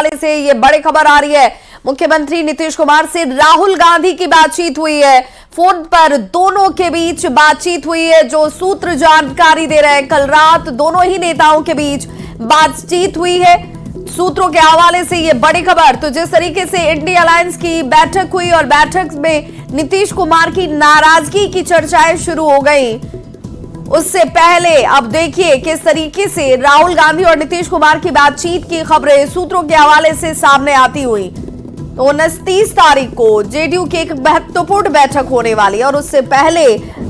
हवाले से ये बड़ी खबर आ रही है। मुख्यमंत्री नीतीश कुमार से राहुल गांधी की बातचीत हुई है। फोन पर दोनों के बीच बातचीत हुई है। जो सूत्र जानकारी दे रहे हैं, कल रात दोनों ही नेताओं के बीच बातचीत हुई है। सूत्रों के हवाले से ये बड़ी खबर। तो जिस तरीके से इंडिया अलायंस की बैठक हुई और बैठक में नीतीश कुमार की नाराजगी की चर्चाएं शुरू हो गई, उससे पहले अब देखिए किस तरीके से राहुल गांधी और नीतीश कुमार की बातचीत की खबरें सूत्रों के हवाले से सामने आती हुई। तो 29 तारीख को जेडीयू की एक महत्वपूर्ण बैठक होने वाली है और उससे पहले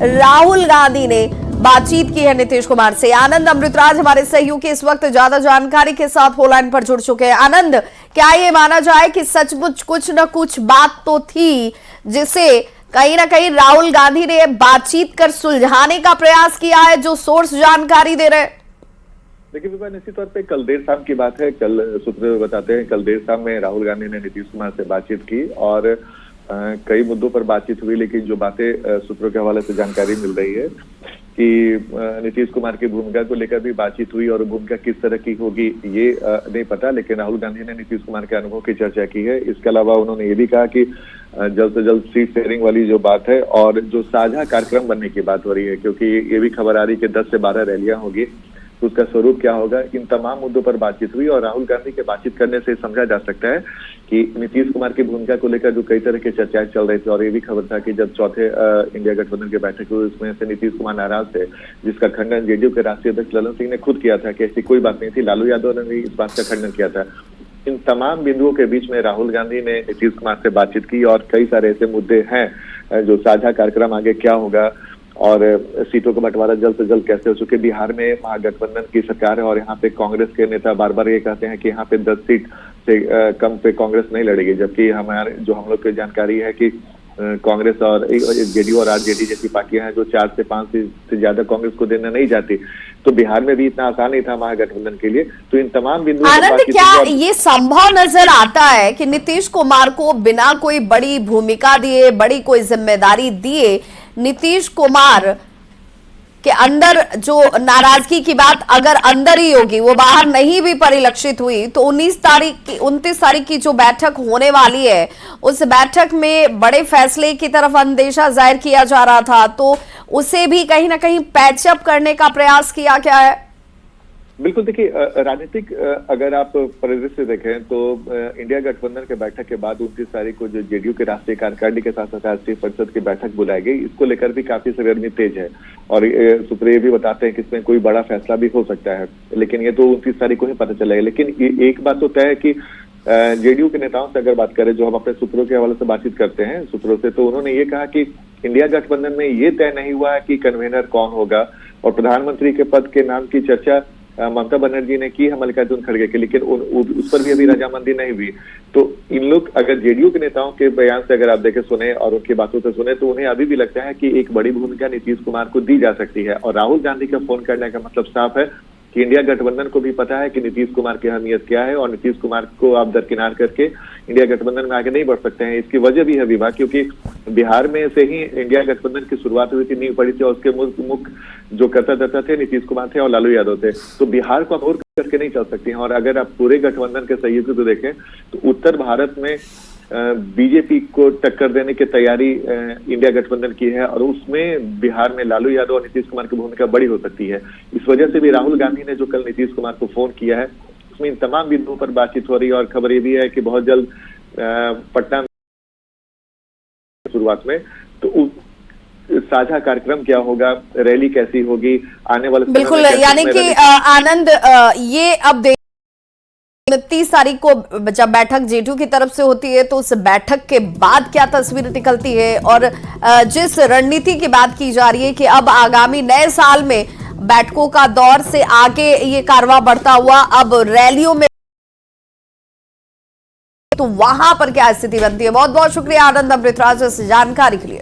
राहुल गांधी ने बातचीत की है नीतीश कुमार से। आनंद अमृतराज हमारे सहयोगी इस वक्त ज्यादा जानकारी के साथ होलाइन पर जुड़ चुके हैं। आनंद, क्या ये माना जाए कि सचमुच कुछ न कुछ बात तो थी जिसे कहीं ना कहीं राहुल गांधी ने बातचीत कर सुलझाने का प्रयास किया है, जो सोर्स जानकारी दे रहे हैं? देखिए विभा, निश्चित तौर पे कल देर शाम की बात है। कल सूत्र बताते हैं कल देर शाम में राहुल गांधी ने नीतीश कुमार से बातचीत की और कई मुद्दों पर बातचीत हुई, लेकिन जो बातें सूत्रों के हवाले से जानकारी मिल रही है कि नीतीश कुमार की भूमिका को लेकर भी बातचीत हुई और भूमिका किस तरह की होगी ये नहीं पता, लेकिन राहुल गांधी ने नीतीश कुमार के अनुभव की चर्चा की है। इसके अलावा उन्होंने ये भी कहा कि जल्द से जल्द सीट शेयरिंग वाली जो बात है और जो साझा कार्यक्रम बनने की बात हो रही है, क्योंकि ये भी खबर आ रही है कि 10 से 12 रैलियां होगी, तो उसका स्वरूप क्या होगा, इन तमाम मुद्दों पर बातचीत हुई। और राहुल गांधी के बातचीत करने से समझा जा सकता है कि नीतीश कुमार की भूमिका को लेकर जो कई तरह की चर्चाएं चल रही थी, और ये भी खबर था कि जब चौथे इंडिया गठबंधन की बैठक हुई उसमें से नीतीश कुमार नाराज थे, जिसका खंडन जेडीयू के राष्ट्रीय अध्यक्ष ललन सिंह ने खुद किया था कि ऐसी कोई बात नहीं थी। लालू यादव ने भी इस बात का खंडन किया था। इन तमाम बिंदुओं के बीच में राहुल गांधी ने नीतीश कुमार से बातचीत की और कई सारे ऐसे मुद्दे हैं जो साझा कार्यक्रम आगे क्या होगा और सीटों का बंटवारा जल्द से जल्द कैसे हो चुके। बिहार में महागठबंधन की सरकार है और यहाँ पे कांग्रेस के नेता बार बार ये कहते हैं कि यहाँ पे 10 सीट से कम पे कांग्रेस नहीं लड़ेगी, जबकि हमारे जो हम लोग की जानकारी है कि कांग्रेस और जेडीयू और आरजेडी जैसी पार्टियां हैं जो 4 से 5 सीट से ज्यादा कांग्रेस को देना नहीं चाहती। तो बिहार में भी इतना आसान नहीं था महागठबंधन के लिए। तो इन तमाम बिंदुओं आनंद, क्या ये संभव नजर आता है कि नीतीश कुमार को बिना कोई बड़ी भूमिका दिए, बड़ी कोई जिम्मेदारी दिए, नीतीश कुमार के अंदर जो नाराजगी की बात अगर अंदर ही होगी, वो बाहर नहीं भी परिलक्षित हुई, तो 29 तारीख की जो बैठक होने वाली है उस बैठक में बड़े फैसले की तरफ अंदेशा जाहिर किया जा रहा था, तो उसे भी कहीं ना कहीं पैचअप करने का प्रयास किया गया है? बिल्कुल, देखिए राजनीतिक अगर आप परिदृश्य देखें तो इंडिया गठबंधन के बैठक के बाद 29 तारीख को जो जेडीयू के राष्ट्रीय कार्यकारिणी के साथ साथ राष्ट्रीय परिषद की बैठक बुलाई गई, इसको लेकर भी काफी सरगर्मी तेज है और सूत्र ये भी बताते हैं कि इसमें कोई बड़ा फैसला भी हो सकता है, लेकिन ये तो 29 तारीख को ही पता चलेगा। लेकिन एक बात तो तय है कि जेडीयू के नेताओं से अगर बात करें, जो हम अपने सूत्रों के हवाले से बातचीत करते हैं सूत्रों से, तो उन्होंने ये कहा कि इंडिया गठबंधन में ये तय नहीं हुआ है कि कन्वीनर कौन होगा और प्रधानमंत्री के पद के नाम की चर्चा ममता बनर्जी ने की है मल्लिकार्जुन खड़गे के, लेकिन उस पर भी अभी रजामंदी नहीं हुई। तो इन लोग अगर जेडीयू के नेताओं के बयान से अगर आप देखें, सुने और उनकी बातों से सुने, तो उन्हें अभी भी लगता है कि एक बड़ी भूमिका नीतीश कुमार को दी जा सकती है। और राहुल गांधी का फोन करने का मतलब साफ है कि इंडिया गठबंधन को भी पता है कि नीतीश कुमार की अहमियत क्या है और नीतीश कुमार को आप दरकिनार करके इंडिया गठबंधन में आगे नहीं बढ़ सकते हैं। इसकी वजह भी है विभा, क्योंकि बिहार में से ही इंडिया गठबंधन की शुरुआत हुई थी, नींव पड़ी थी और उसके मुख्य जो कर्ता थे नीतीश कुमार थे और लालू यादव थे। तो बिहार को और करके नहीं चल सकती हैं। और अगर आप पूरे गठबंधन के सहयोगी को देखें तो उत्तर भारत में बीजेपी को टक्कर देने की तैयारी इंडिया गठबंधन की है और उसमें बिहार में लालू यादव और नीतीश कुमार की भूमिका बड़ी हो सकती है। इस वजह से भी राहुल गांधी ने जो कल नीतीश कुमार को फोन किया है उसमें इन तमाम बिंदुओं पर बातचीत हो रही है। और खबर ये भी है कि बहुत जल्द पटना में शुरुआत में तो साझा कार्यक्रम क्या होगा, रैली कैसी होगी, आने वाले बिल्कुल, यानी कि आनंद ये अब 29 तारीख को जब बैठक जेडीयू की तरफ से होती है तो उस बैठक के बाद क्या तस्वीर निकलती है और जिस रणनीति की बात की जा रही है कि अब आगामी नए साल में बैठकों का दौर से आगे ये कारवां बढ़ता हुआ अब रैलियों में, तो वहां पर क्या स्थिति बनती है? बहुत बहुत शुक्रिया आनंद अमृतराज इस जानकारी के लिए।